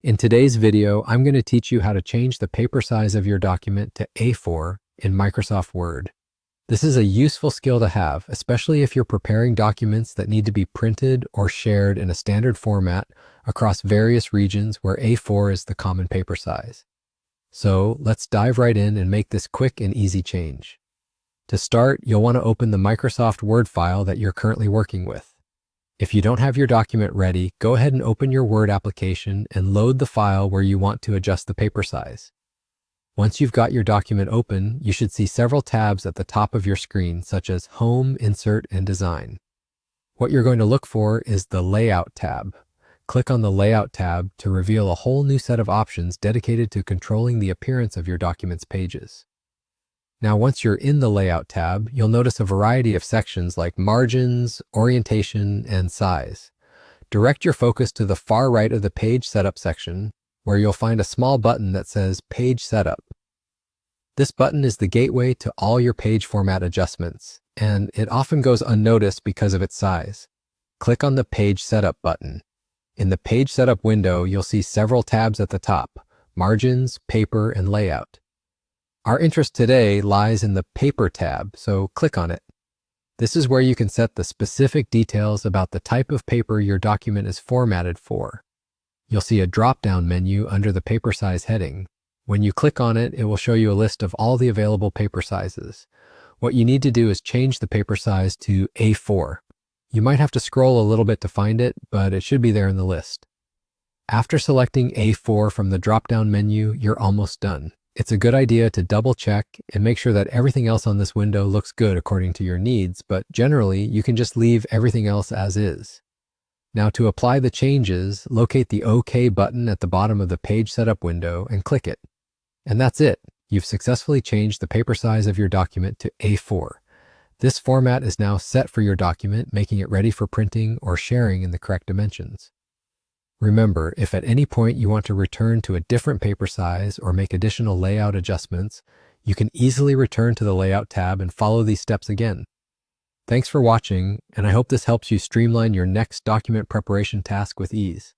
In today's video, I'm going to teach you how to change the paper size of your document to A4 in Microsoft Word. This is a useful skill to have, especially if you're preparing documents that need to be printed or shared in a standard format across various regions where A4 is the common paper size. So let's dive right in and make this quick and easy change. To start, you'll want to open the Microsoft Word file that you're currently working with. If you don't have your document ready, go ahead and open your Word application and load the file where you want to adjust the paper size. Once you've got your document open, you should see several tabs at the top of your screen, such as Home, Insert, and Design. What you're going to look for is the Layout tab. Click on the Layout tab to reveal a whole new set of options dedicated to controlling the appearance of your document's pages. Now, once you're in the Layout tab, you'll notice a variety of sections like margins, orientation, and size. Direct your focus to the far right of the Page Setup section, where you'll find a small button that says Page Setup. This button is the gateway to all your page format adjustments, and it often goes unnoticed because of its size. Click on the Page Setup button. In the Page Setup window, you'll see several tabs at the top: Margins, Paper, and Layout. Our interest today lies in the Paper tab, so click on it. This is where you can set the specific details about the type of paper your document is formatted for. You'll see a drop-down menu under the paper size heading. When you click on it, it will show you a list of all the available paper sizes. What you need to do is change the paper size to A4. You might have to scroll a little bit to find it, but it should be there in the list. After selecting A4 from the drop-down menu, you're almost done. It's a good idea to double check and make sure that everything else on this window looks good according to your needs, but generally you can just leave everything else as is. Now, to apply the changes, locate the OK button at the bottom of the Page Setup window and click it. And that's it. You've successfully changed the paper size of your document to A4. This format is now set for your document, making it ready for printing or sharing in the correct dimensions. Remember, if at any point you want to return to a different paper size or make additional layout adjustments, you can easily return to the Layout tab and follow these steps again. Thanks for watching, and I hope this helps you streamline your next document preparation task with ease.